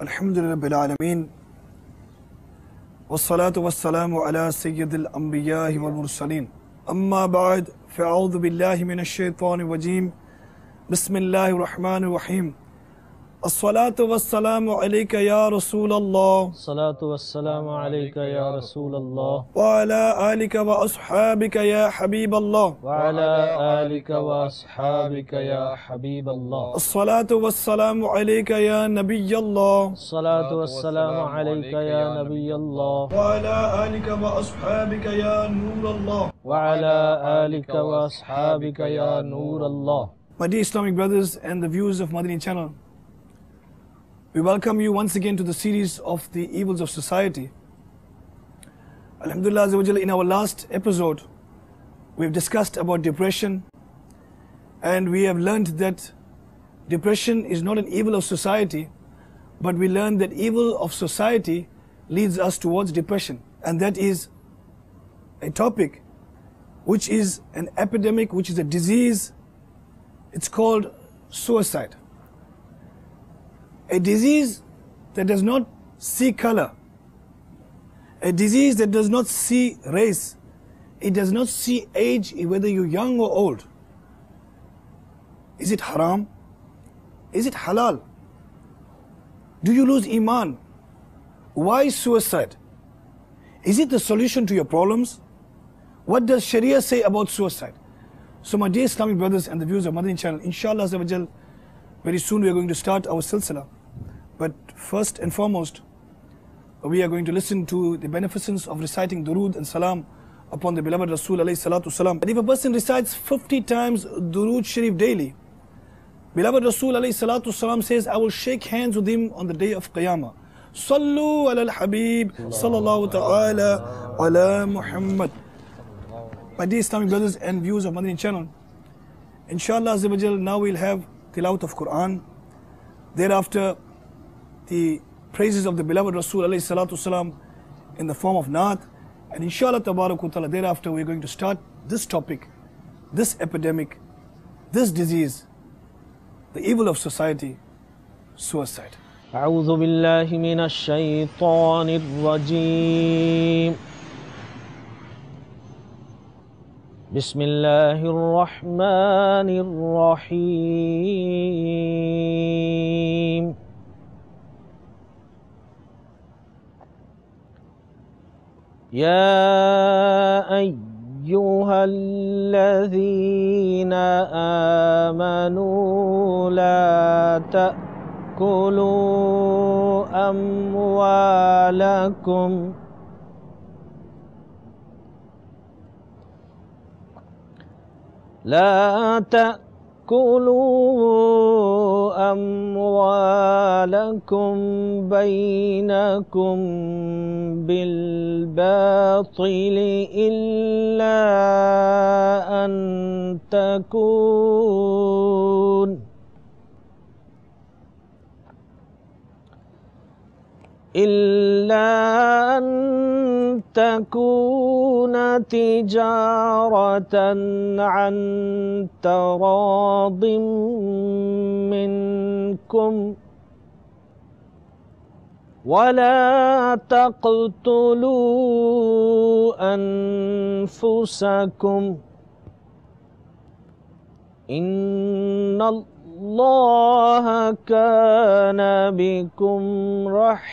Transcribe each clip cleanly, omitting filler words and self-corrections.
الحمدللہ رب العالمین والصلاة والسلام علی سید الانبیاء والمرسلین اما بعد فاعوذ باللہ من الشیطان الرجیم بسم اللہ الرحمن الرحیم الصلاة والسلام علیک یا رسول اللہ الصلاة والسلام علیک یا رسول اللہ وعلی آلک واصحابک یا حبیب اللہ وعلی آلک واصحابک یا حبیب اللہ الصلاة والسلام علیک یا نبی اللہ الصلاة والسلام علیک یا نبی اللہ وعلی آلک واصحابک یا نور اللہ وعلی آلک واصحابک یا نور اللہ. My dear Islamic brothers and the viewers of Madani channel, we welcome you once again to the series of the evils of society. Alhamdulillah Azza wa Jalla, in our last episode, we've discussed about depression, and we have learned that depression is not an evil of society, but we learned that evil of society leads us towards depression. And that is a topic which is an epidemic, which is a disease. It's called suicide. A disease that does not see color, a disease that does not see race, it does not see age, whether you're young or old. Is it haram? Is it halal? Do you lose iman? Why suicide? Is it the solution to your problems? What does Sharia say about suicide? So my dear Islamic brothers and the viewers of Madani channel, inshallah Azza wa Jal, very soon we are going to start our silsila. But first and foremost, we are going to listen to the beneficence of reciting durood and salam upon the beloved Rasul alayhi salatu salam. And if a person recites 50 times durood sharif daily, beloved Rasul alayhi salatu salam says, I will shake hands with him on the day of Qiyamah. Sallu ala al-Habib, sallallahu ta'ala ala Muhammad. My dear Islamic brothers and viewers of Madani channel, inshallah Azza wa Jal, now we'll have tilawat of Quran. Thereafter, the praises of the beloved Rasul alayhi salatu salam in the form of Naat. And inshallah tabarak wa ta'ala, thereafter we're going to start this topic, this epidemic, this disease, the evil of society, suicide. أعوذ بالله من الشيطان الرجيم. بسم الله الرحمن الرحيم. يا أيها الذين آمنوا لا تأكلوا أموالكم بينكم بالباطل إلا أن تكون تجارة عن تراض منكم ولا تقتلوا أنفسكم إن الله كان بكم رحيما.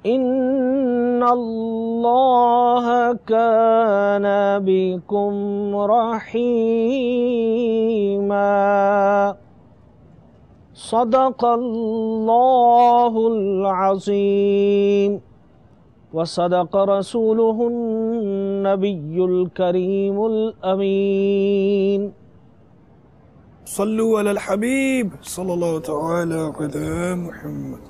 إن الله كان بكم رحيما. صدق الله العظيم وصدق رسوله النبي الكريم الأمين. صلوا على الحبيب صلى الله تعالى على محمد.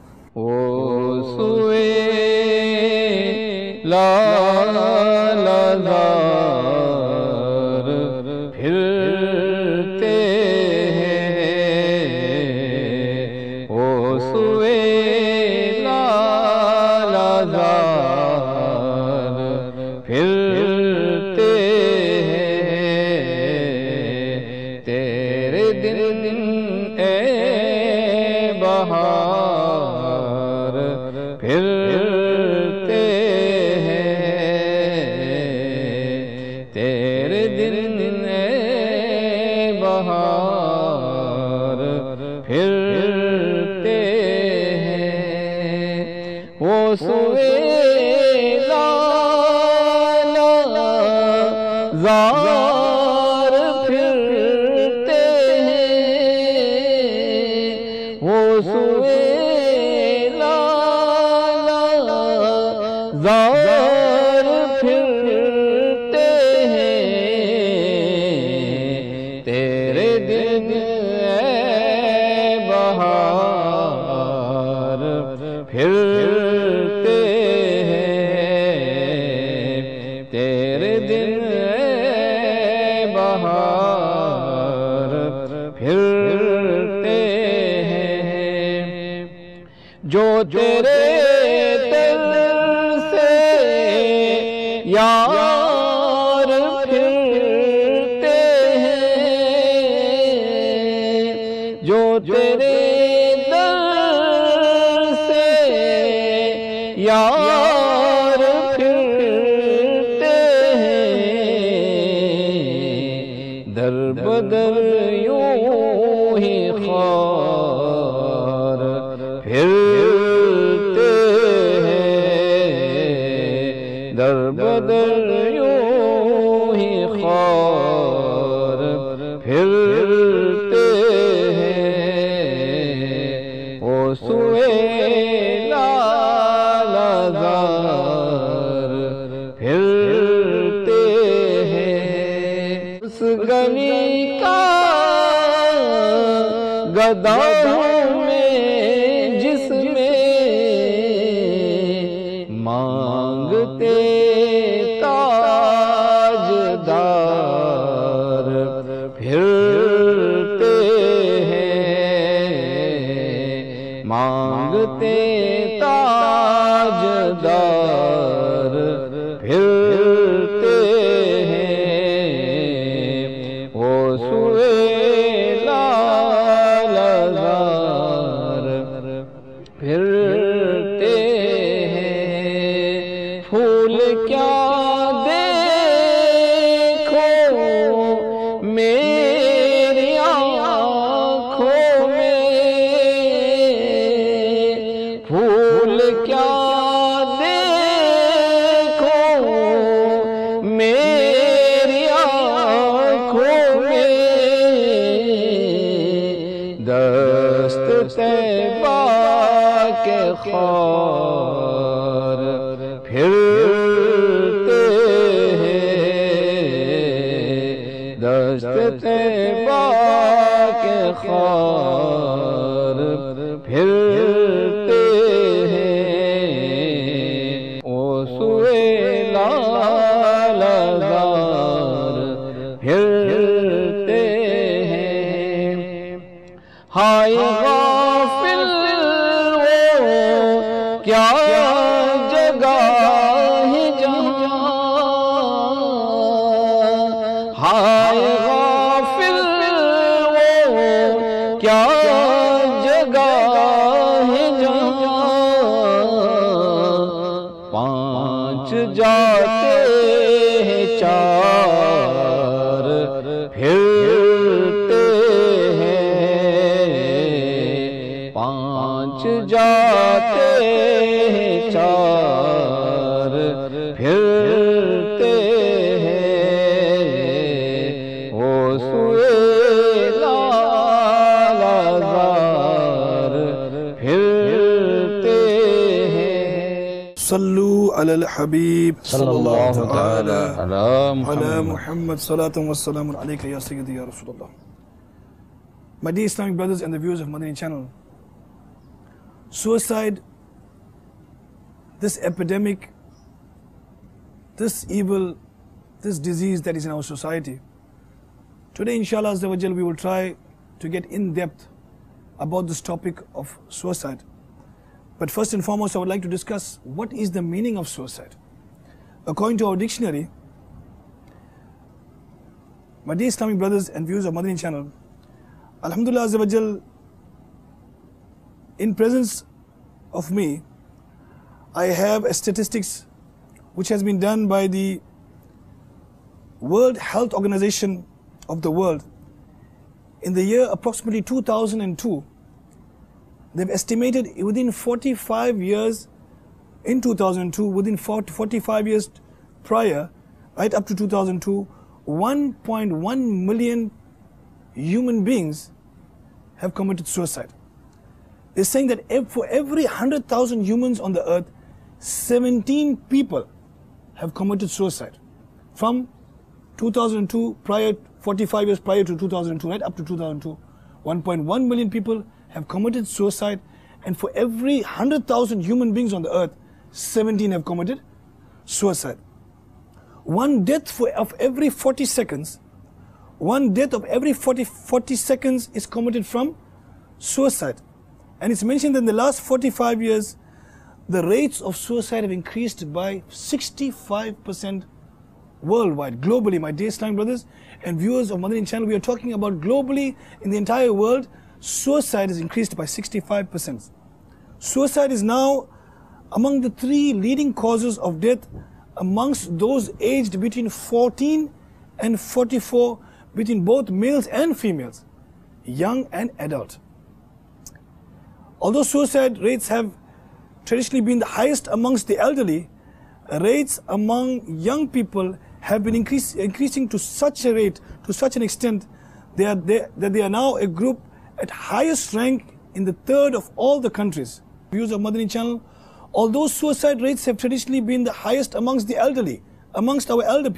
پھرتے ہیں پھرتے ہیں دن اے بہار پھرتے ہیں، تیرے دن اے بہار پھرتے ہیں، وہ سوئے زار پھرتے ہیں، وہ سوئے زار پھرتے ہیں، تیرے دن اے بہار پھرتے ہیں، تیرے دن بہار پھرتے ہیں، جو تیرے در سے یار پھرتے ہیں، جو تیرے در سے یار پھرتے ہیں، در بدر یوں ہی خار پھرتے ہیں، در بدر یوں ہی خار پھرتے ہیں، وہ سوئے لالزار پھرتے ہیں، اس گلی کا گداؤں میں جس میں مانگتے تاجدار پھرتے ہیں، مانگتے تاجدار پھرتے ہیں، وہ سوئے پھرتے ہیں، پھول کیا دیکھو میری آنکھوں میں، پھول کیا دیکھو میری آنکھوں میں، دست طیبہ کے خار پھرتے ہیں، دست طیبہ کے خار پھرتے ہیں، وہ سوئے لالزار پھرتے ہیں، ہائے غافل کیا جگہ ہے جہاں، ہائے غافل وہ کیا جگہ ہے جہاں، پانچ جاتے ہیں چار پھرتے ہیں، پانچ جاتے ہیں چار پھرتے ہیں، وہ سوئے لالزار پھرتے ہیں، صلو علی الحبیب صلی اللہ تعالی علی علی Muhammad salatu wa salamun alayka ya Sayyidi ya Rasulullah. My dear Islamic brothers and the viewers of Madani channel, suicide, this epidemic, this evil, this disease that is in our society. Today, inshallah azza wa jal, we will try to get in depth about this topic of suicide. But first and foremost, I would like to discuss what is the meaning of suicide. According to our dictionary, my dear Islamic brothers and viewers of Madani channel, Alhamdulillah Azza wa Jal, in presence of me, I have a statistics which has been done by the World Health Organization of the world. In the year approximately 2002, they've estimated within 45 years, in 2002, within 45 years prior, right up to 2002, 1.1 million human beings have committed suicide. They're saying that for every 100,000 humans on the earth, 17 people have committed suicide. From 2002, 45 years prior to 2002, right up to 2002, 1.1 million people have committed suicide, and for every 100,000 human beings on the earth, 17 have committed suicide. One death of every 40 seconds, one death of every 40 seconds is committed from suicide. And it's mentioned that in the last 45 years, the rates of suicide have increased by 65% worldwide, globally. My dear Islamic brothers and viewers of Madani channel, we are talking about globally in the entire world, suicide has increased by 65%. Suicide is now among the 3 leading causes of death amongst those aged between 14 and 44, between both males and females, young and adult. Although suicide rates have traditionally been the highest amongst the elderly, rates among young people have been increasing to such a rate, to such an extent, that they are now a group at highest rank in the 3rd of all the countries. Viewers of Madani channel, although suicide rates have traditionally been the highest amongst the elderly, amongst our elder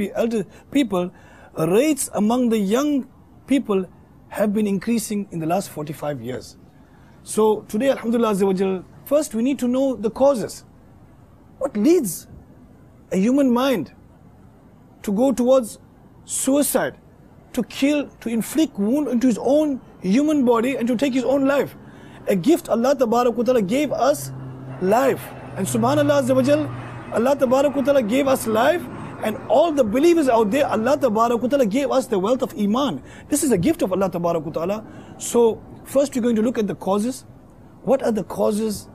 people, rates among the young people have been increasing in the last 45 years. So today, Alhamdulillah Azza wa Jal, first we need to know the causes. What leads a human mind to go towards suicide, to kill, to inflict wound into his own human body and to take his own life? A gift Allah Tabarak wa Ta'ala gave us life. And Subhanallah Azza wa Jal, Allah Tabarak wa Ta'ala gave us life, and all the believers out there, Allah Tabarak wa Ta'ala gave us the wealth of Iman. This is a gift of Allah Tabarak wa Ta'ala. So first we're going to look at the causes. What are the causes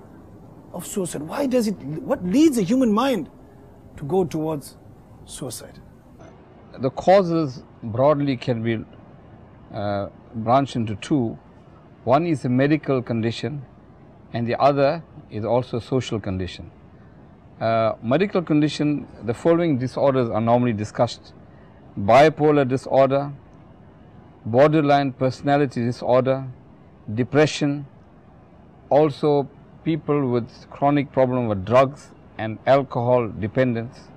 of suicide? What leads a human mind to go towards suicide? The causes broadly can be branched into 2. One is a medical condition, and the other is also a social condition. Medical condition, the following disorders are normally discussed: bipolar disorder, borderline personality disorder, depression, also people with chronic problem with drugs and alcohol dependence,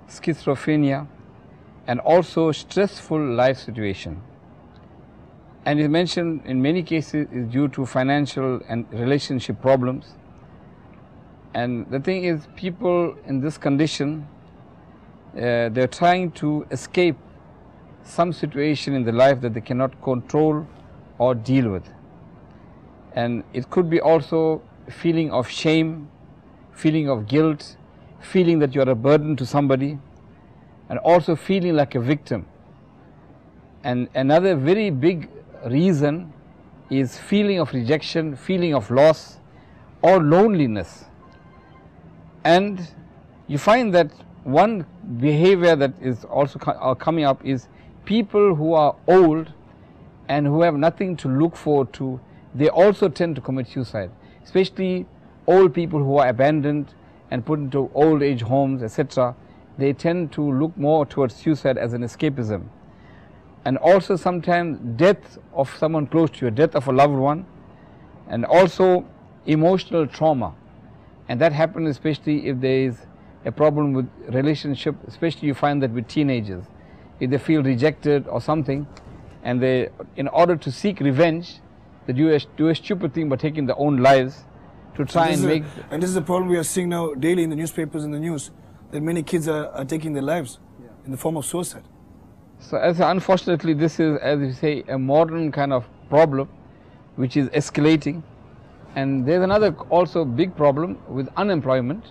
schizophrenia, and also stressful life situation. And it mentioned in many cases is due to financial and relationship problems. And the thing is, people in this condition, they're trying to escape some situation in the life that they cannot control or deal with. And it could be also a feeling of shame, feeling of guilt, feeling that you are a burden to somebody, and also feeling like a victim. And another very big reason is feeling of rejection, feeling of loss, or loneliness. And you find that one behavior that is also coming up is people who are old and who have nothing to look forward to, they also tend to commit suicide, especially old people who are abandoned and put into old age homes, etc. They tend to look more towards suicide as an escapism. And also sometimes death of someone close to you, death of a loved one, and also emotional trauma. And that happens especially if there is a problem with relationship, especially you find that with teenagers. If they feel rejected or something, and they, in order to seek revenge, they do a stupid thing by taking their own lives to try and make... And this is a problem we are seeing now daily in the newspapers and the news, that many kids are taking their lives in the form of suicide. So unfortunately, this is, as you say, a modern kind of problem which is escalating. And there's another also big problem with unemployment,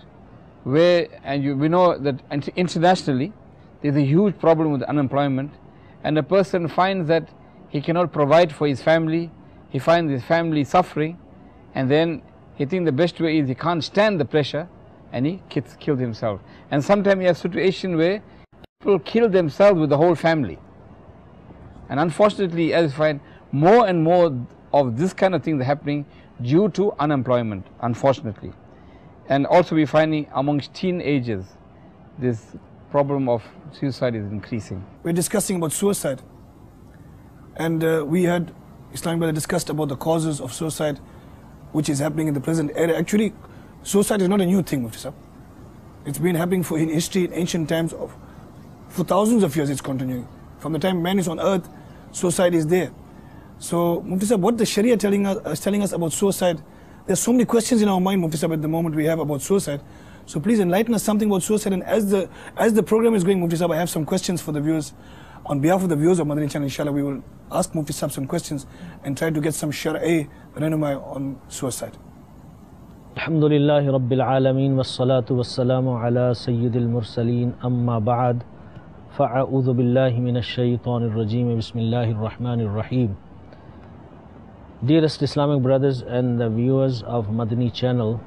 where, we know that internationally there's a huge problem with unemployment, and a person finds that he cannot provide for his family, he finds his family suffering, and then he thinks the best way is he can't stand the pressure, and he kills himself. And sometimes you have a situation where people kill themselves with the whole family. And unfortunately, as you find, more and more of this kind of things are happening due to unemployment, unfortunately. And also we're finding amongst teenagers, this problem of suicide is increasing. We're discussing about suicide. And we had Islamic brother discussed about the causes of suicide, which is happening in the present era. Actually, suicide is not a new thing, Mufti Sahib. It's been happening in history, in ancient times, for thousands of years it's continuing. From the time man is on earth, suicide is there. So, Mufti Sahib, what the Sharia is telling us about suicide, there's so many questions in our mind, Mufti Sahib, at the moment we have about suicide. So please enlighten us something about suicide. And as the program is going, Mufti Sahib, I have some questions for the viewers. On behalf of the viewers of Madani Channel, inshallah, we will ask Mufti Sahib some questions and try to get some Shara'i renumai on suicide. Alhamdulillahi Rabbil Alameen, wassalatu wassalamu ala Sayyidil Mursaleen, amma ba'ad, fa'a'udhu billahi minash shaytanir rajeem, bismillahir rahmanir rahim. Dearest Islamic brothers and the viewers of Madani Channel,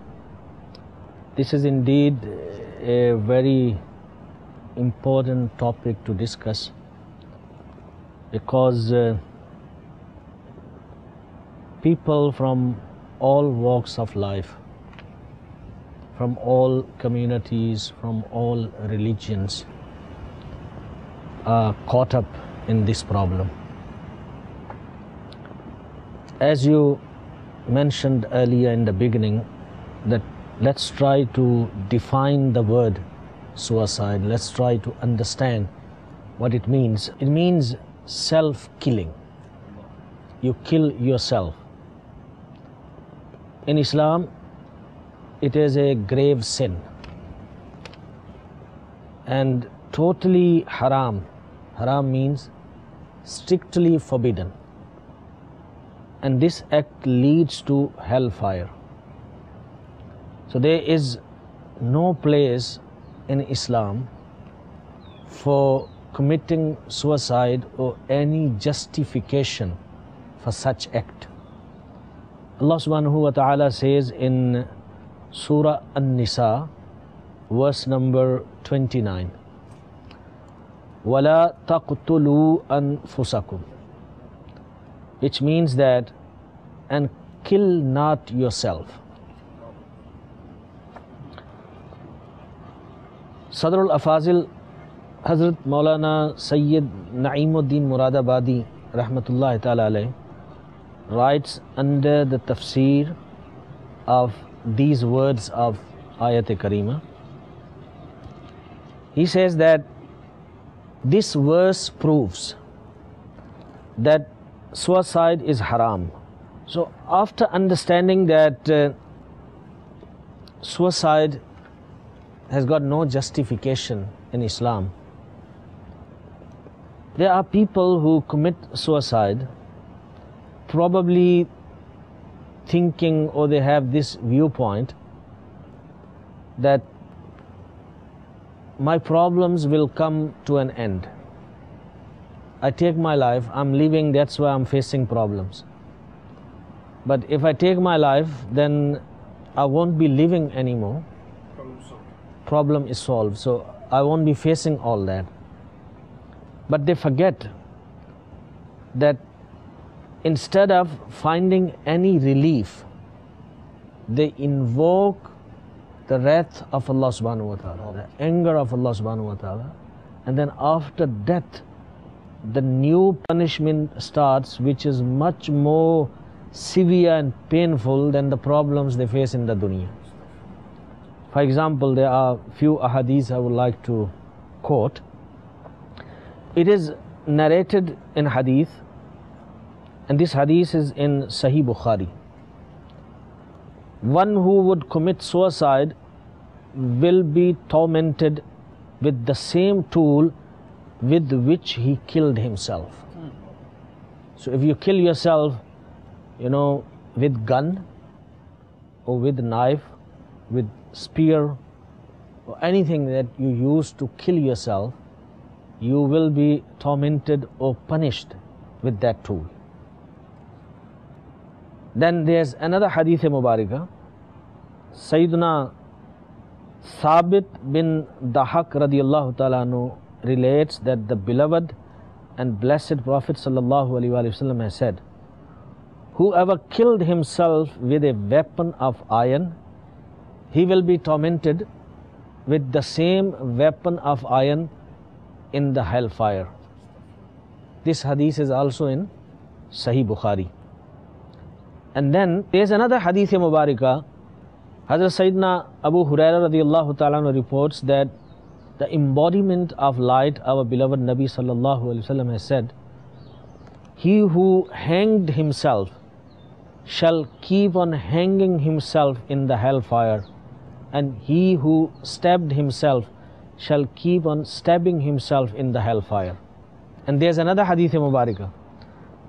this is indeed a very important topic to discuss, because people from all walks of life, from all communities, from all religions are caught up in this problem. As you mentioned earlier in the beginning, that let's try to define the word suicide. Let's try to understand what it means. It means self-killing. You kill yourself. In Islam, it is a grave sin and totally haram. Haram means strictly forbidden. And this act leads to hellfire. So there is no place in Islam for committing suicide or any justification for such act. Allah subhanahu wa ta'ala says in Surah An-Nisa, verse number 29, وَلَا تَقْتُلُوا أَنفُسَكُمْ, which means that, and kill not yourself. Sadr al-Afazil Hazrat Maulana Sayyid Na'imuddin Muradabadi Rahmatullahi Ta'ala alayh writes under the tafsir of these words of Ayat-e-Karima. He says that this verse proves that suicide is haram. So after understanding that suicide has got no justification in Islam, there are people who commit suicide probably thinking, or they have this viewpoint that my problems will come to an end. I take my life, I'm living, that's why I'm facing problems. But if I take my life, then I won't be living anymore. Problem is solved. So I won't be facing all that. But they forget that instead of finding any relief, they invoke the wrath of Allah subhanahu wa ta'ala, the anger of Allah subhanahu wa ta'ala, and then after death, the new punishment starts, which is much more severe and painful than the problems they face in the dunya. For example, there are few ahadith I would like to quote. It is narrated in hadith, and this hadith is in Sahih Bukhari. One who would commit suicide will be tormented with the same tool with which he killed himself. So if you kill yourself, with gun or with knife, with spear or anything that you use to kill yourself, you will be tormented or punished with that tool. Then there's another hadith Mubarakah. Sayyidina Thabit bin Dahak radiyallahu ta'ala anhu relates that the beloved and blessed Prophet sallallahu alaihi wasallam has said, whoever killed himself with a weapon of iron, he will be tormented with the same weapon of iron in the hellfire. This hadith is also in Sahih Bukhari. And then there's another hadith Mubarakah. Hazrat Sayyidina Abu Hurairah radiyallahu ta'ala anhu reports that the embodiment of light, our beloved Nabi sallallahu alaihi wasallam has said, he who hanged himself shall keep on hanging himself in the hellfire, and he who stabbed himself shall keep on stabbing himself in the hellfire. And there's another hadith Mubarakah.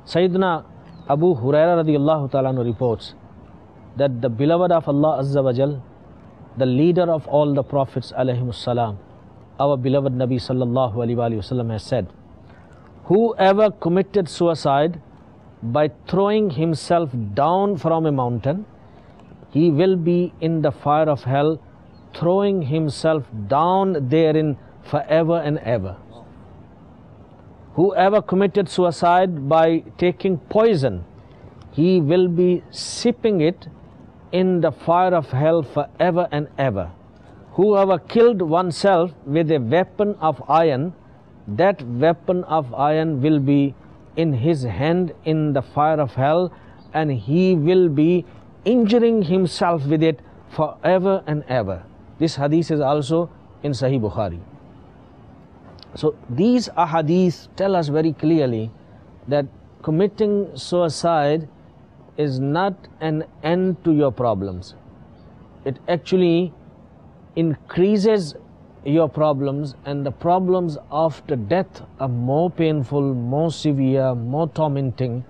Sayyidina Abu Hurairah radiyallahu ta'ala anhu reports that the beloved of Allah Azza wa Jal, the leader of all the prophets alayhimus salam, our beloved Nabi sallallahu alaihi wasallam has said, whoever committed suicide by throwing himself down from a mountain, he will be in the fire of hell, throwing himself down therein forever and ever. Whoever committed suicide by taking poison, he will be sipping it in the fire of hell forever and ever. Whoever killed oneself with a weapon of iron, that weapon of iron will be in his hand in the fire of hell, and he will be injuring himself with it forever and ever. This hadith is also in Sahih Bukhari. So these ahadith tell us very clearly that committing suicide is not an end to your problems. It actually increases your problems, and the problems after death are more painful, more severe, more tormenting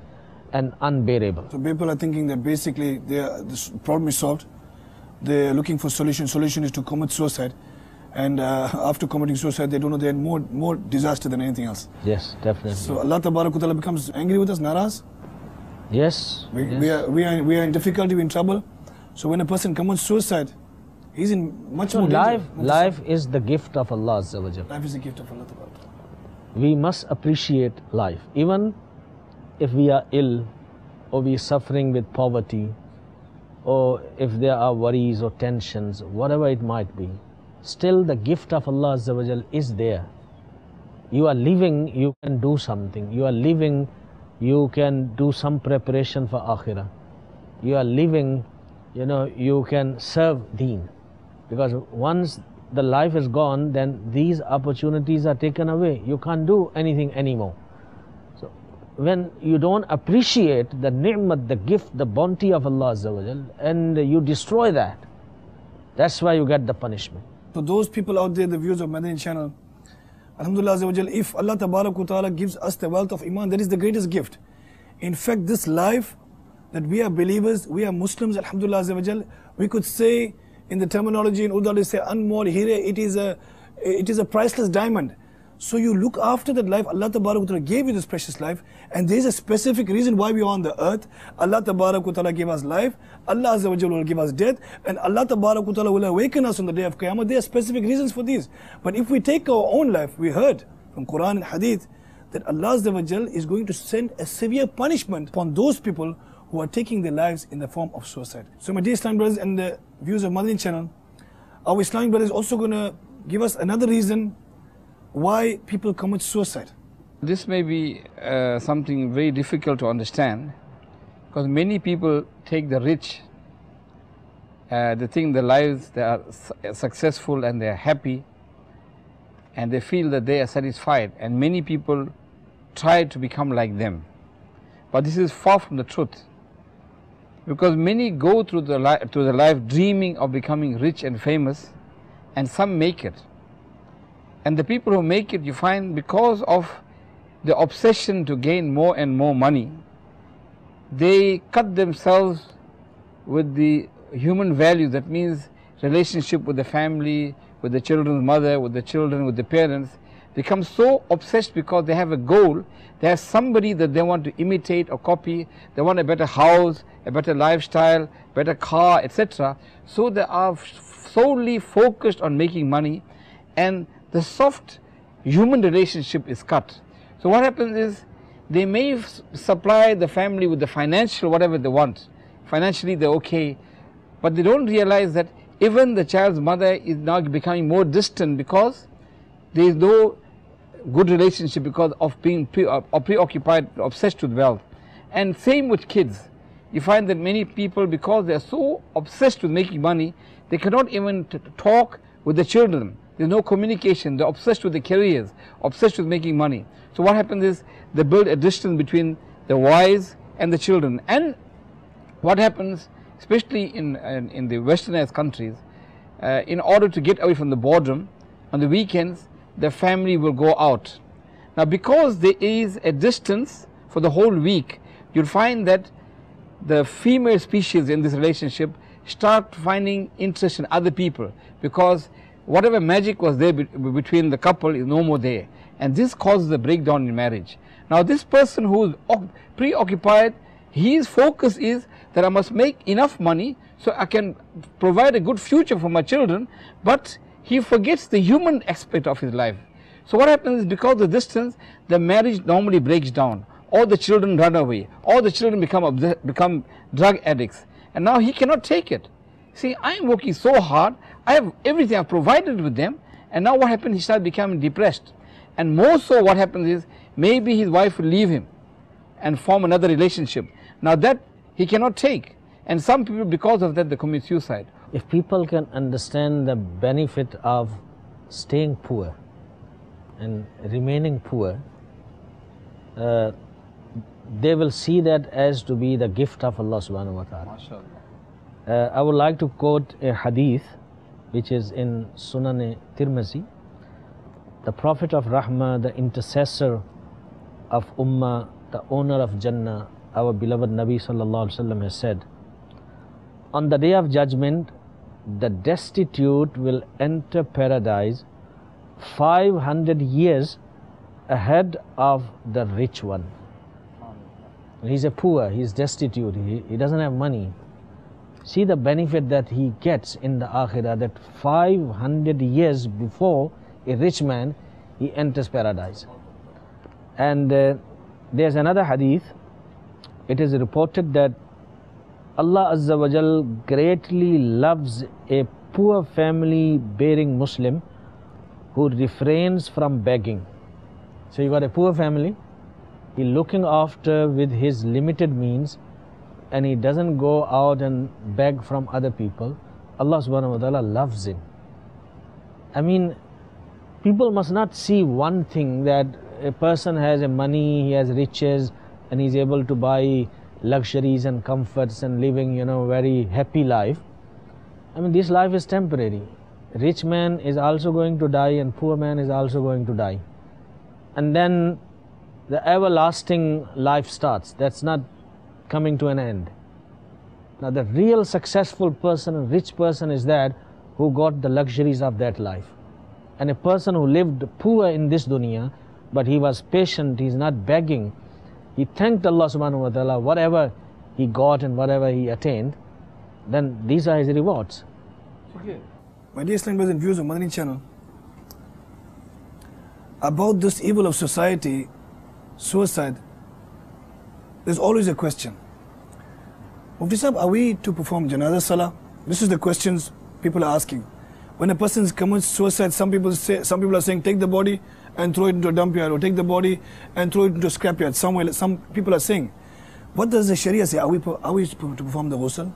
and unbearable. So people are thinking that basically this problem is solved. They're looking for solution. Solution is to commit suicide. And after committing suicide, they don't know they're more disaster than anything else. Yes, definitely. So Allah Ta'ala becomes angry with us, naraz. Yes. We are in difficulty, we're in trouble. So when a person commits suicide, he's in much more danger. Life is the gift of Allah Azza wa Jal. Life is the gift of Allah Ta'ala. We must appreciate life. Even if we are ill, or we are suffering with poverty, or if there are worries or tensions, whatever it might be, still the gift of Allah Azza wa Jal is there. You are living, you can do something. You are living, you can do some preparation for Akhirah. You are living, you can serve Deen. Because once the life is gone, then these opportunities are taken away. You can't do anything anymore. So when you don't appreciate the ni'mat, the gift, the bounty of Allah Azza wa Jal, and you destroy that, that's why you get the punishment. So those people out there, the viewers of Madani channel, Alhamdulillah Azza wa Jal, if Allah Ta'ala gives us the wealth of Iman, that is the greatest gift. In fact, this life, that we are believers, we are Muslims, Alhamdulillah Azza wa Jal, we could say, in the terminology in Urdu, they say, Anmol Hire, it is a priceless diamond. So you look after that life. Allah Ta'ala gave you this precious life, and there is a specific reason why we are on the earth. Allah Ta'ala gave us life, Allah Azza wa Jalla will give us death, and Allah Ta'ala will awaken us on the day of Qiyamah. There are specific reasons for these. But if we take our own life, we heard from Quran and Hadith that Allah Azza wa Jalla is going to send a severe punishment upon those people who are taking their lives in the form of suicide. So my dear Islamic brothers and the viewers of Madani channel, our Islamic brothers also going to give us another reason why people commit suicide. This may be something very difficult to understand, because many people take the rich, they think their lives, they are successful and they are happy, and they feel that they are satisfied, and many people try to become like them. But this is far from the truth, because many go through the life dreaming of becoming rich and famous, and some make it. And the people who make it, you find, because of the obsession to gain more and more money, they cut themselves with the human values. That means relationship with the family, with the children's mother, with the children, with the parents. become so obsessed because they have a goal, they have somebody that they want to imitate or copy, they want a better house, a better lifestyle, better car, etc. So they are solely focused on making money, and the soft human relationship is cut. So what happens is, they may supply the family with the financial whatever they want. Financially they're okay, but they don't realize that even the child's mother is now becoming more distant because there is no good relationship because of being preoccupied, obsessed with wealth. And same with kids. You find that many people, because they are so obsessed with making money, they cannot even talk with the children. There's no communication. They're obsessed with the careers, obsessed with making money. So what happens is, they build a distance between the wives and the children. And what happens, especially in the westernized countries, in order to get away from the boredom, on the weekends the family will go out. Now because there is a distance for the whole week, you'll find that the female species in this relationship start finding interest in other people, because whatever magic was there between the couple is no more there, and this causes a breakdown in marriage. Now this person who is preoccupied, his focus is that I must make enough money so I can provide a good future for my children, but he forgets the human aspect of his life. So what happens is, because of the distance, the marriage normally breaks down, or the children run away, or the children become drug addicts, and now he cannot take it. See, I am working so hard, I have everything, I've provided with them, and now what happens, he starts becoming depressed. And more so what happens is, maybe his wife will leave him and form another relationship. Now that he cannot take, and some people, because of that, they commit suicide. If people can understand the benefit of staying poor and remaining poor, they will see that as to be the gift of Allah subhanahu wa ta'ala. I would like to quote a hadith which is in Sunan Tirmizi. The Prophet of Rahmah, the intercessor of Ummah, the owner of Jannah, our beloved Nabi sallallahu alaihi wasallam has said, on the day of judgment, the destitute will enter paradise 500 years ahead of the rich one. He's a poor, he's destitute, he doesn't have money. See the benefit that he gets in the Akhirah, that 500 years before a rich man, he enters paradise. And there's another hadith. It is reported that Allah Azza wa Jal greatly loves a poor family bearing Muslim who refrains from begging. So you got a poor family, he looking after with his limited means, and he doesn't go out and beg from other people. Allah subhanahu wa ta'ala loves him. I mean, people must not see one thing, that a person has a money, he has riches, and he's able to buy luxuries and comforts and living, very happy life. I mean, this life is temporary. Rich man is also going to die, and poor man is also going to die. And then the everlasting life starts. That's not coming to an end. Now the real successful person, rich person, is that who got the luxuries of that life. And a person who lived poor in this dunya, but he was patient, he's not begging, he thanked Allah subhanahu wa ta'ala, whatever he got and whatever he attained, then these are his rewards. My dear Islam brothers and viewers of Madani channel, about this evil of society, suicide, there's always a question. Mufti Sahib, are we to perform Janazah Salah? This is the questions people are asking. When a person commits suicide, some people are saying take the body and throw it into a dump yard, or take the body and throw it into a scrap yard somewhere. Some people are saying, what does the Sharia say? Are we to perform the ghusl?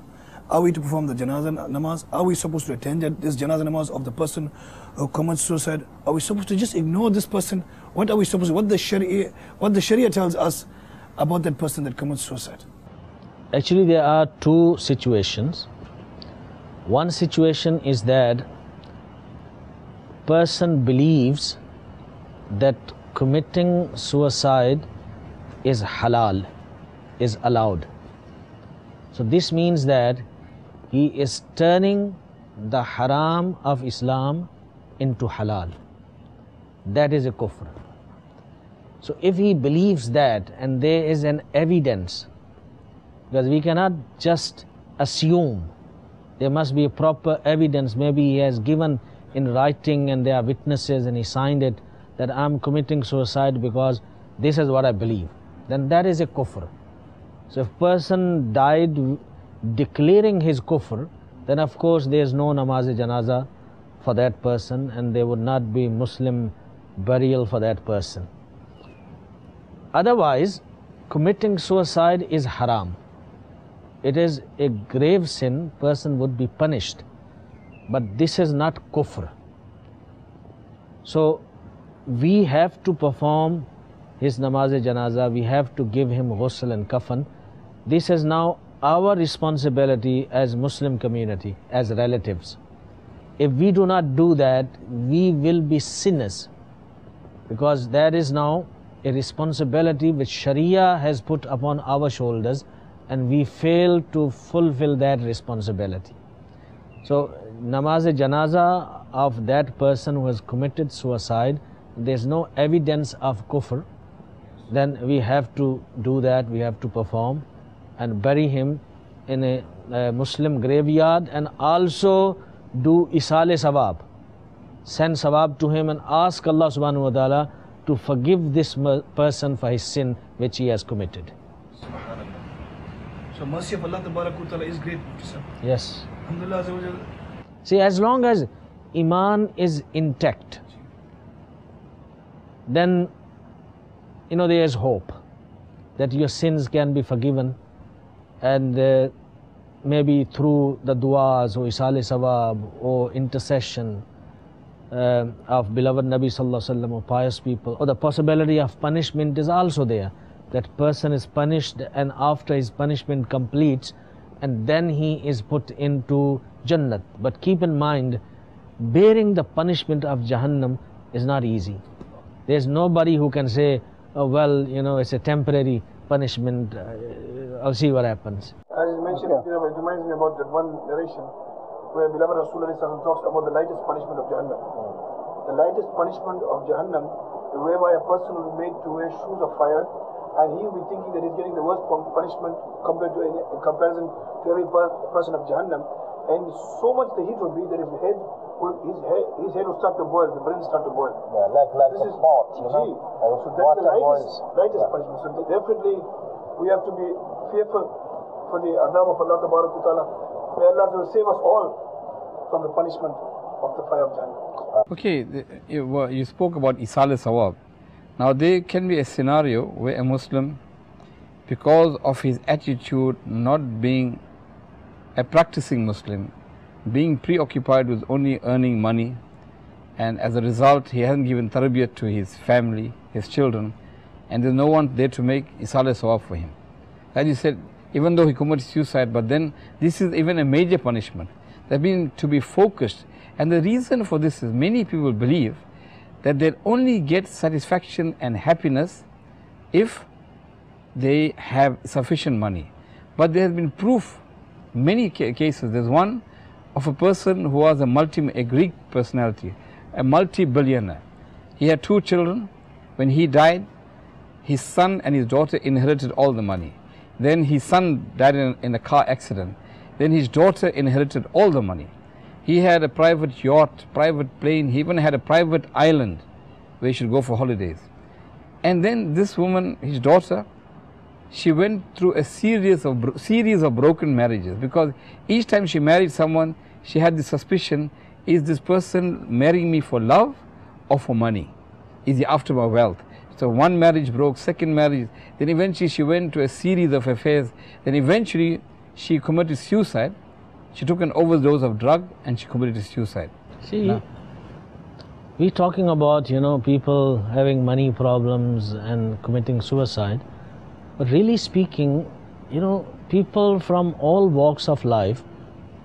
Are we to perform the Janazah namaz? Are we supposed to attend this Janazah namaz of the person who commits suicide? Are we supposed to just ignore this person? What are we supposed to? What the Sharia tells us about that person that commits suicide? Actually, there are two situations. One situation is that person believes that committing suicide is halal, is allowed. So this means that he is turning the haram of Islam into halal. that is a kufr. So if he believes that, and there is an evidence, because we cannot just assume, there must be a proper evidence. Maybe he has given in writing and there are witnesses and he signed it that I'm committing suicide because this is what I believe, then that is a kufr. So if a person died declaring his kufr, then of course there is no namaz-e-janazah for that person, and there would not be Muslim burial for that person. Otherwise, committing suicide is haram. It is a grave sin, person would be punished. But this is not kufr. So we have to perform his namaz-e-janazah, we have to give him ghusl and kafan. This is now our responsibility as Muslim community, as relatives. If we do not do that, we will be sinners, because that is now a responsibility which Sharia has put upon our shoulders, and we fail to fulfill that responsibility. So namaz-e-janazah of that person who has committed suicide, there is no evidence of kufr, then we have to do that, we have to perform and bury him in a Muslim graveyard, and also do isale sawab, send sawab to him and ask Allah subhanahu wa ta'ala to forgive this person for his sin which he has committed. So mercy of Allah Ta'ala is great. Yes. Alhamdulillah. See, as long as Iman is intact, then there is hope that your sins can be forgiven, and maybe through the du'as or isale sawab or intercession of beloved Nabi Sallallahu Alaihi Wasallam or pious people, or the possibility of punishment is also there. That person is punished, and after his punishment completes, and then he is put into Jannat. But keep in mind, bearing the punishment of Jahannam is not easy. There's nobody who can say, oh well, it's a temporary punishment, I'll see what happens. As you mentioned, it reminds me about that one narration where beloved Rasulullah talks about the lightest punishment of Jahannam. The lightest punishment of Jahannam, whereby a person will be made to wear shoes of fire, and he will be thinking that he's getting the worst punishment in comparison to every person of Jahannam. And so much the heat will be that his head will start to boil, the brain will start to boil. Yeah, like this a pot, you know. So that's the lightest punishment. So definitely we have to be fearful for the adab of Allah Ta'ala. May Allah will save us all from the punishment of the fire of Jahannam. Okay, you spoke about isale sawab. Now there can be a scenario where a Muslim, because of his attitude not being a practicing Muslim, being preoccupied with only earning money, and as a result he hasn't given tarbiyat to his family, his children, and there's no one there to make isale sawab for him. As you said, even though he committed suicide, but then this is even a major punishment. That means to be focused. And the reason for this is many people believe that they only get satisfaction and happiness if they have sufficient money. But there has been proof, many cases. There's one of a person who was a Greek personality, a multi-billionaire. He had 2 children. When he died, his son and his daughter inherited all the money. Then his son died in a car accident. Then his daughter inherited all the money. He had a private yacht, private plane, he even had a private island where he should go for holidays. And then this woman, his daughter, she went through a series of broken marriages, because each time she married someone, she had the suspicion, is this person marrying me for love or for money? Is he after my wealth? So one marriage broke, second marriage, then eventually she went to a series of affairs, then eventually she committed suicide. She took an overdose of drug and she committed suicide. See, we're talking about, people having money problems and committing suicide. But really speaking, people from all walks of life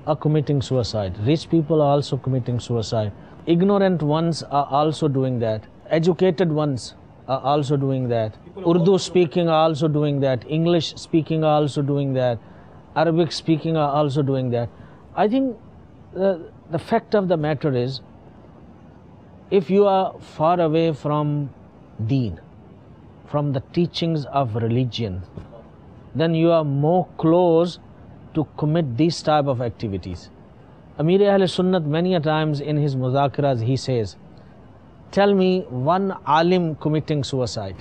are committing suicide. Rich people are also committing suicide. Ignorant ones are also doing that. Educated ones are also doing that. Urdu speaking are also doing that. English speaking are also doing that. Arabic speaking are also doing that. I think the fact of the matter is, if you are far away from deen, from the teachings of religion, then you are more close to commit these type of activities. Amir Ahl Sunnat many a times in his muzakiras he says, tell me one alim committing suicide.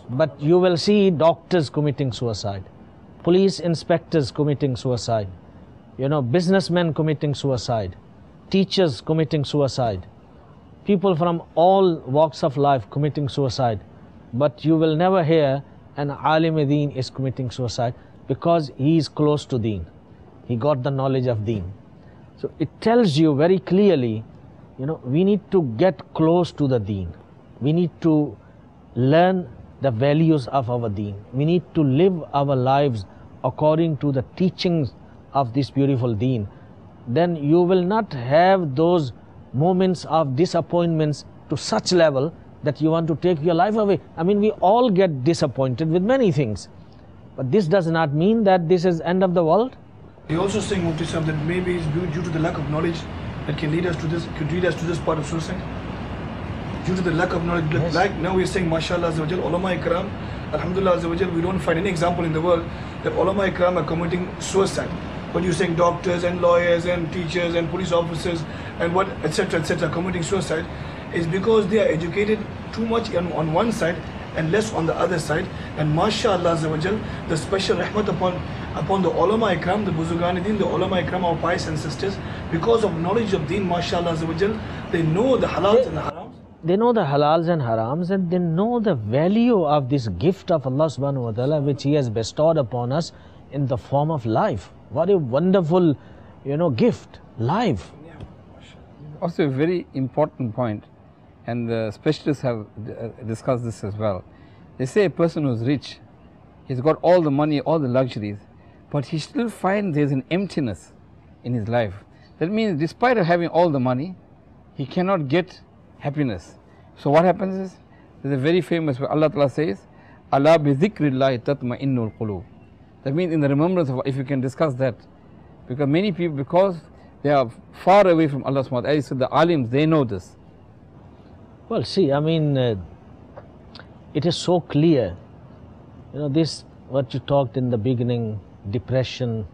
But you will see doctors committing suicide, police inspectors committing suicide, businessmen committing suicide, teachers committing suicide, people from all walks of life committing suicide. But you will never hear an alim deen is committing suicide, because he is close to deen. He got the knowledge of deen. So it tells you very clearly, we need to get close to the deen. We need to learn the values of our deen. We need to live our lives according to the teachings of this beautiful deen. Then you will not have those moments of disappointments to such level that you want to take your life away. I mean, we all get disappointed with many things, but this does not mean that this is end of the world. You're also saying, Mufti Sahib, that maybe it's due to the lack of knowledge that can lead us to this, could lead us to this part of suicide. Due to the lack of knowledge, Yes. like now we're saying, mashallah azza wa jal, ulama ikram, alhamdulillah azza wa jal, we don't find any example in the world that ulama ikram are committing suicide. But you're saying doctors and lawyers and teachers and police officers and what, etc., committing suicide, is because they are educated too much on one side and less on the other side. And mashallah azza wa jal, the special rahmat upon the ulama ikram, the buzurgan deen, the ulama ikram, our pious ancestors, because of knowledge of deen, mashallah azza wa jal, they know the halals and the harams. They know the halals and harams, and they know the value of this gift of Allah subhanahu wa ta'ala which He has bestowed upon us in the form of life. What a wonderful, gift, life. Also a very important point, and the specialists have discussed this as well. They say a person who's rich, he's got all the money, all the luxuries, but he still finds there's an emptiness in his life. That means despite of having all the money, he cannot get happiness. So what happens is, there's a very famous where Allah Ta'ala says, Allah bi dhikrillahi tatma'innul qulub. That means in the remembrance of, if you can discuss that, because many people, because they are far away from Allah subhanahu wa ta'ala, so the alims, they know this. Well, see, I mean, it is so clear, this, what you talked in the beginning, depression,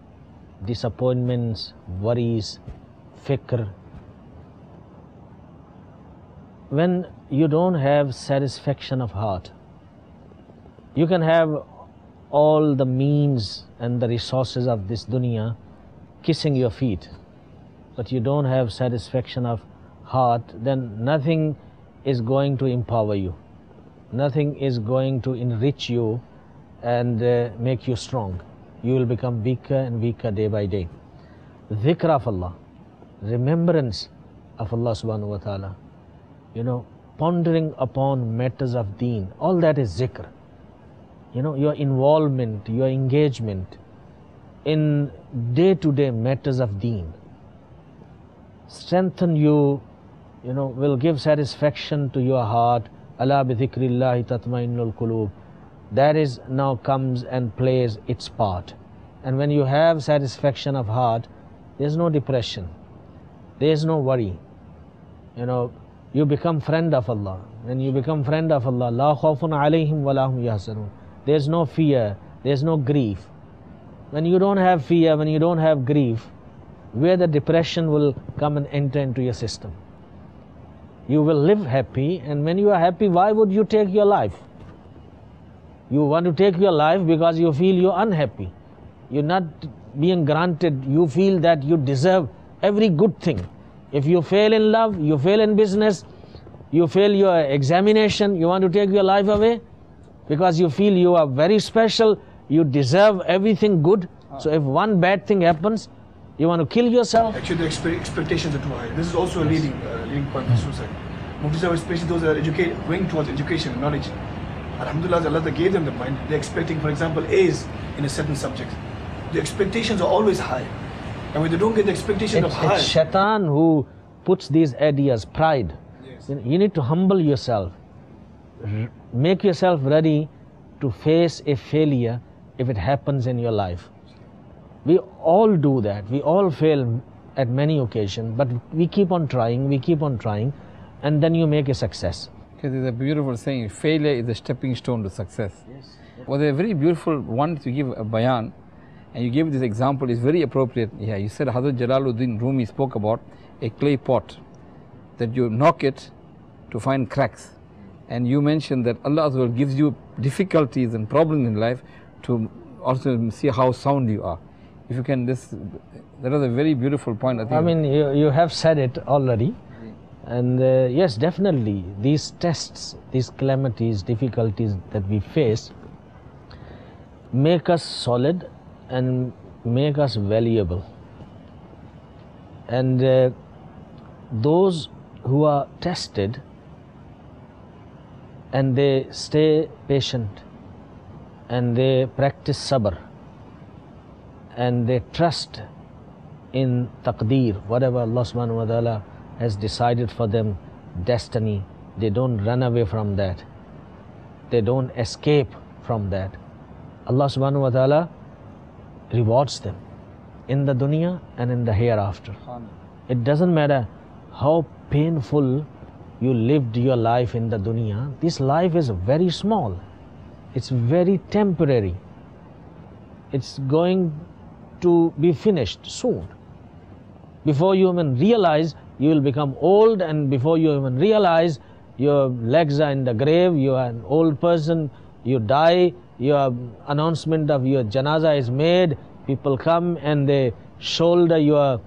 disappointments, worries, fikr. When you don't have satisfaction of heart, you can have all the means and the resources of this dunya kissing your feet, but you don't have satisfaction of heart, then nothing is going to empower you. Nothing is going to enrich you and make you strong. You will become weaker and weaker day by day. Dhikr of Allah, remembrance of Allah subhanahu wa ta'ala, pondering upon matters of deen, all that is zikr. Your involvement, your engagement in day-to-day matters of deen strengthen you, will give satisfaction to your heart. Ala bi dhikrillahi tatma'innul qulub. That is now comes and plays its part. And when you have satisfaction of heart, there is no depression, there is no worry. You become friend of Allah. When you become friend of Allah, la khawfun alayhim wa la hum yahzanun. There is no fear, there is no grief. When you don't have fear, when you don't have grief, where the depression will come and enter into your system? You will live happy, and when you are happy, why would you take your life? You want to take your life because you feel you're unhappy. You're not being granted, you feel that you deserve every good thing. If you fail in love, you fail in business, you fail your examination, you want to take your life away because you feel you are very special, you deserve everything good. So if one bad thing happens, you want to kill yourself. Actually, the expectations are too high. This is also a leading point for suicide. Mufti Sahib, especially those that are going towards education and knowledge. Alhamdulillah, Allah gave them the mind. They're expecting, for example, A's in a certain subject. The expectations are always high. And when they don't get the expectation of high... It's shaitan who puts these ideas, pride. Yes. You need to humble yourself. Make yourself ready to face a failure if it happens in your life. We all do that. We all fail at many occasions, but we keep on trying, and then you make a success. Okay, there's a beautiful saying, failure is a stepping stone to success. Yes. Well, a very beautiful one to give a bayan, and you gave this example, is very appropriate. Yeah, you said Hazrat Jalaluddin Rumi spoke about a clay pot, that you knock it to find cracks. And you mentioned that Allah Azza wa Jalla gives you difficulties and problems in life to also see how sound you are. If you can, that was a very beautiful point, I think. I mean, you have said it already. And yes, definitely, these tests, these calamities, difficulties that we face make us solid and make us valuable. And those who are tested and they stay patient and they practice sabr and they trust in taqdeer, whatever Allah subhanahu wa ta'ala has decided for them, destiny, they don't run away from that, they don't escape from that. Allah subhanahu wa ta'ala rewards them in the dunya and in the hereafter. It doesn't matter how painful you lived your life in the dunya, this life is very small, it's very temporary, it's going to be finished soon. Before you even realize, you will become old, and before you even realize, your legs are in the grave, you are an old person, you die, your announcement of your janazah is made, people come and they shoulder your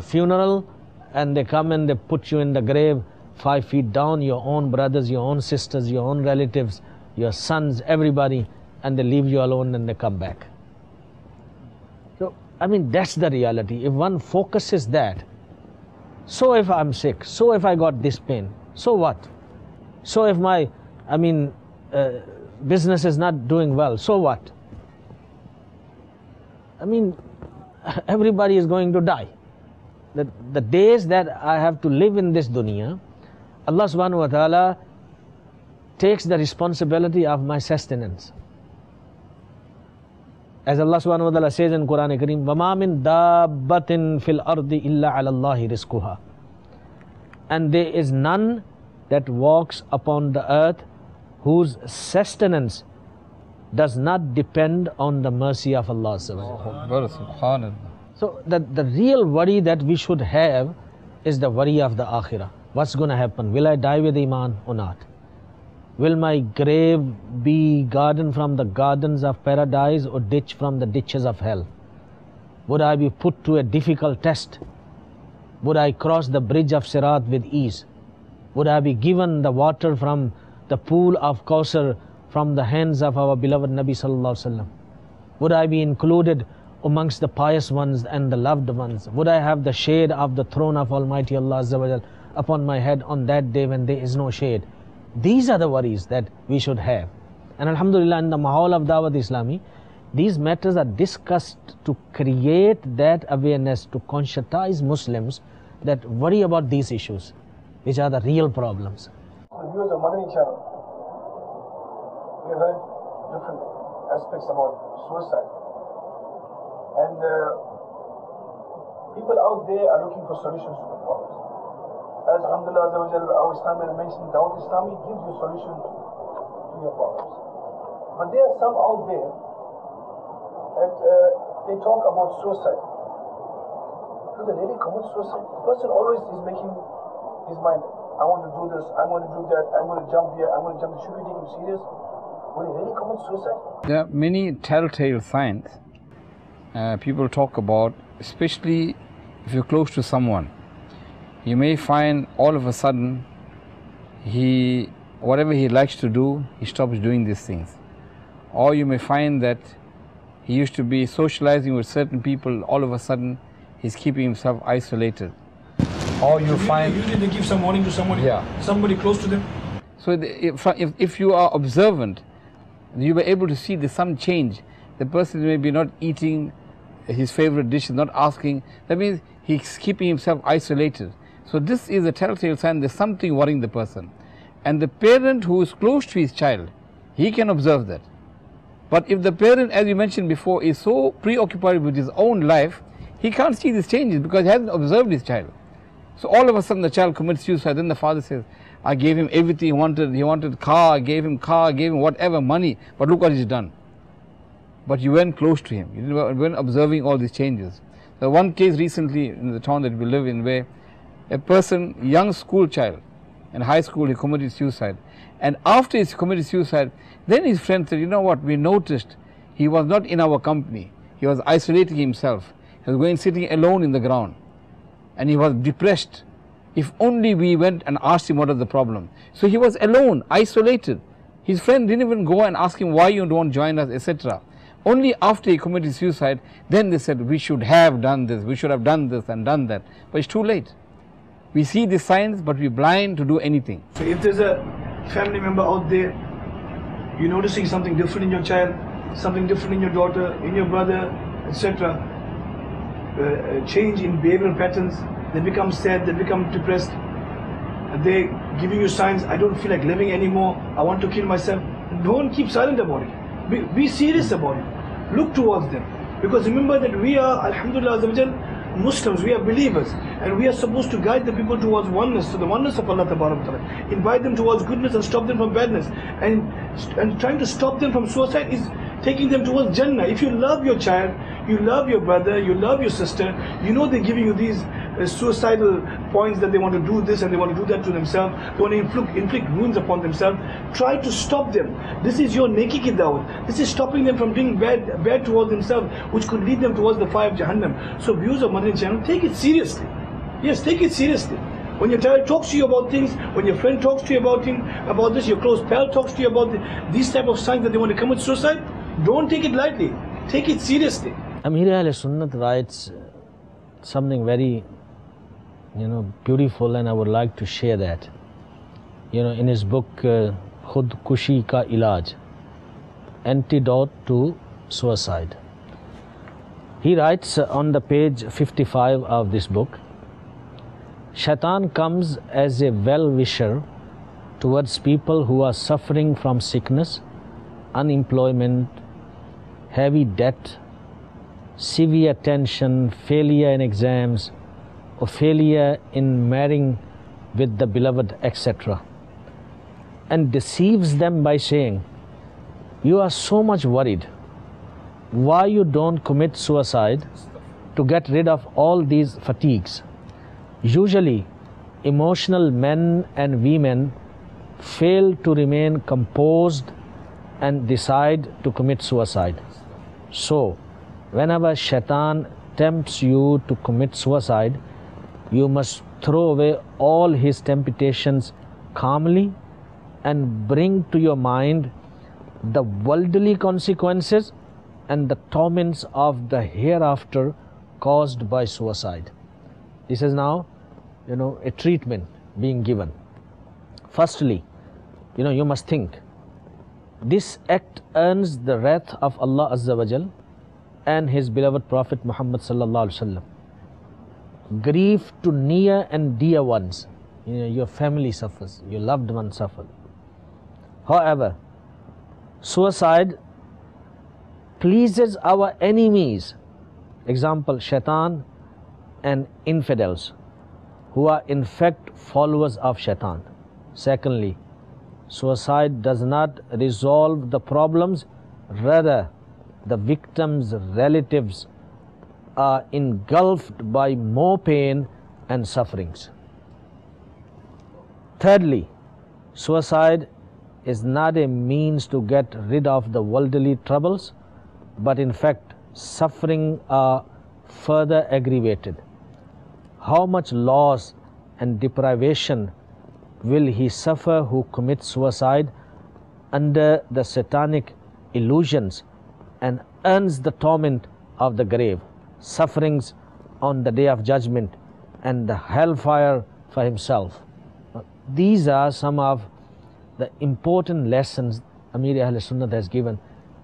funeral, and they come and they put you in the grave 5 feet down, your own brothers, your own sisters, your own relatives, your sons, everybody, and they leave you alone and they come back. So, I mean, that's the reality. If one focuses that, so if I'm sick, so if I got this pain, so what? So if my, business is not doing well, so what? I mean, everybody is going to die. The days that I have to live in this dunya, Allah subhanahu wa ta'ala takes the responsibility of my sustenance. As Allah subhanahu wa ta'ala says in Quran Kareem, وَمَا مِن دَابَّةٍ فِي الْأَرْضِ إِلَّا عَلَى اللَّهِ رِزْقُهَا. And there is none that walks upon the earth whose sustenance does not depend on the mercy of Allah subhanahu wa ta'ala. So the real worry that we should have is the worry of the akhirah. What's going to happen? Will I die with iman or not? Will my grave be garden from the gardens of paradise or ditch from the ditches of hell? Would I be put to a difficult test? Would I cross the bridge of Sirat with ease? Would I be given the water from the pool of Kausar from the hands of our beloved Nabi sallallahu alaihi wasallam? Would I be included amongst the pious ones and the loved ones? Would I have the shade of the throne of Almighty Allah Azza wa Jal upon my head on that day when there is no shade? These are the worries that we should have. And alhamdulillah, in the mahal of Dawat Islami, these matters are discussed to create that awareness, to conscientize Muslims that worry about these issues, which are the real problems. The viewers of Madani channel, we have heard different aspects about suicide. And people out there are looking for solutions to the problems. As alhamdulillah, our Islamic mentioned, Dawat Islami gives you solutions to your problems. But there are some out there that they talk about suicide. So they really commit suicide. The person always is making his mind, I want to do this, I'm going to do that, I'm going to jump here, I'm going to jump. Should we take him serious? Will he really commit suicide? There are many telltale signs people talk about, especially if you're close to someone. You may find all of a sudden whatever he likes to do, he stops doing these things. Or you may find that he used to be socializing with certain people, all of a sudden he's keeping himself isolated. Or you find usually they give some warning to somebody, somebody close to them. So if you are observant, you were able to see there's some change. The person may be not eating his favorite dish, not asking. That means he's keeping himself isolated. So this is a telltale sign there's something worrying the person. And the parent who is close to his child, he can observe that. But if the parent, as you mentioned before, is so preoccupied with his own life, he can't see these changes because he hasn't observed his child. So all of a sudden the child commits suicide. Then the father says, I gave him everything he wanted car, I gave him whatever, money, but look what he's done. But you weren't close to him, you weren't observing all these changes. There was one case recently in the town that we live in where a person, young school child, in high school he committed suicide. And after he committed suicide, then his friend said, you know what, we noticed he was not in our company, he was isolating himself, he was going sitting alone in the ground, and he was depressed. If only we went and asked him what was the problem. So he was alone, isolated. His friend didn't even go and ask him why you don't join us, etc. Only after he committed suicide, then they said, we should have done this, we should have done this and done that. But it's too late. We see the signs, but we're blind to do anything. So if there's a family member out there, you're noticing something different in your child, something different in your daughter, in your brother, etc. Change in behavioral patterns, they become sad, they become depressed, they're giving you signs, I don't feel like living anymore, I want to kill myself. Don't keep silent about it. Be serious about it. Look towards them. Because remember that we are, Alhamdulillah, Muslims, we are believers, and we are supposed to guide the people towards oneness, to the oneness of Allah Ta'ala. Invite them towards goodness and stop them from badness. And trying to stop them from suicide is taking them towards Jannah. If you love your child, you love your brother, you love your sister, you know they're giving you these suicidal points that they want to do this and they want to do that to themselves, they want to inflict wounds upon themselves, try to stop them. This is your neki ki dawat. This is stopping them from doing bad towards themselves, which could lead them towards the fire of Jahannam. So viewers of Madani channel, take it seriously. Yes, take it seriously. When your child talks to you about things, when your friend talks to you about this, your close pal talks to you about these type of signs that they want to commit suicide, don't take it lightly. Take it seriously. Amir Ahl Sunnat writes something very, beautiful, and I would like to share that. In his book, Khud Kushi Ka Ilaj, Antidote to Suicide. He writes on the page 55 of this book, Shaitan comes as a well-wisher towards people who are suffering from sickness, unemployment, heavy debt, severe tension, failure in exams, or failure in marrying with the beloved, etc. And deceives them by saying, you are so much worried, why you don't commit suicide to get rid of all these fatigues? Usually, emotional men and women fail to remain composed and decide to commit suicide. So, whenever Shaitan tempts you to commit suicide, you must throw away all his temptations calmly and bring to your mind the worldly consequences and the torments of the hereafter caused by suicide. This is now, a treatment being given. Firstly, you must think, this act earns the wrath of Allah Azza wa Jal and His beloved Prophet Muhammad Sallallahu Alaihi Wasallam. Grief to near and dear ones, your family suffers, your loved ones suffer. However, suicide pleases our enemies, example, Shaitan and infidels, who are in fact followers of Shaitan. Secondly, suicide does not resolve the problems, rather the victim's relatives are engulfed by more pain and sufferings. Thirdly, suicide is not a means to get rid of the worldly troubles, but in fact suffering are further aggravated. How much loss and deprivation will he suffer who commits suicide under the satanic illusions and earns the torment of the grave, sufferings on the day of judgment, and the hellfire for himself. These are some of the important lessons Amir Ahl Sunnat has given.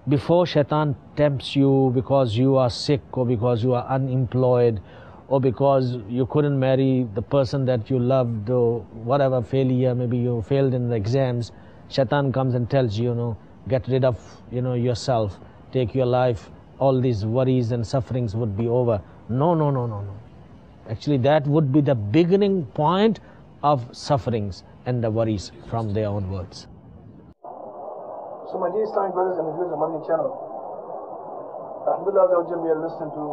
Before Shaitan tempts you because you are sick, or because you are unemployed, or because you couldn't marry the person that you loved, or whatever failure, maybe you failed in the exams, Shaitan comes and tells you, get rid of yourself, take your life, all these worries and sufferings would be over. No. Actually, that would be the beginning point of sufferings and the worries from their own words. So my dear Islamic brothers and viewers of Madani channel, Alhamdulillah, we are listening to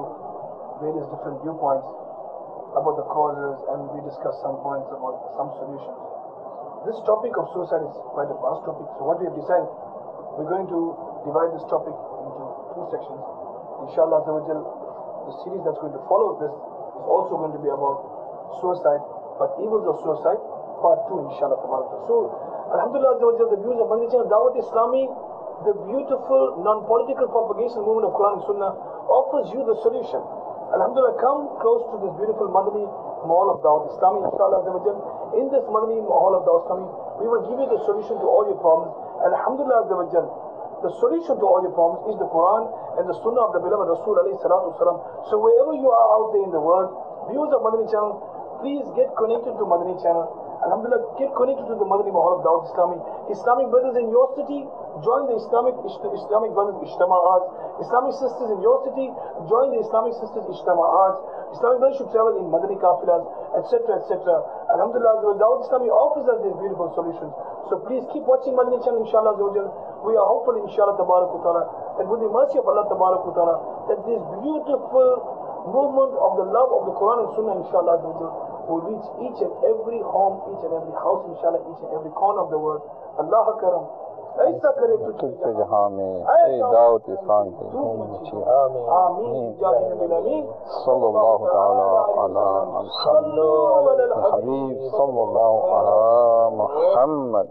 various different viewpoints about the causes, and we discussed some points about some solutions. This topic of suicide is quite a vast topic, so what we have decided, we're going to divide this topic into two sections. Inshallah, the series that's going to follow this is also going to be about suicide, but evils of suicide, part 2, inshallah. So, Alhamdulillah, the views of Madani channel, Dawat Islami, the beautiful non-political propagation movement of Quran and Sunnah, offers you the solution. Alhamdulillah, come close to this beautiful Madani Mall of Dawat Islami, inshallah. In this Madani Mall of Dawat Islami, we will give you the solution to all your problems. Alhamdulillah, the solution to all your problems is the Quran and the Sunnah of the beloved Rasul alayhi salatu wasalam. So wherever you are out there in the world, viewers of Madani channel, please get connected to Madani channel. Alhamdulillah, get connected to the Madani Mahal of Dawat Islami. Islamic brothers in your city, join the Islamic brothers Ijtama'at. Islamic sisters in your city, join the Islamic sisters Ijtama'at. Islamic brothers should travel in Madani Kafilas, etc., etc. Alhamdulillah, Dawat Islami offers us these beautiful solutions. So please keep watching Madani channel, inshallah. We are hopeful, inshallah, tabarak wa ta'ala, that with the mercy of Allah, tabarak wa ta'ala, that this beautiful movement of the love of the Quran and Sunnah, inshallah, will reach each and every home, each and every house, inshallah, each and every corner of the world. Allah karam. ऐसा करे तुझे जहां में ए दाऊद इस्लाम के आमीन जाहिर बिलामीन सल्लल्लाहु तआला अला मुहम्मद हबीब सल्लल्लाहु अला मुहम्मद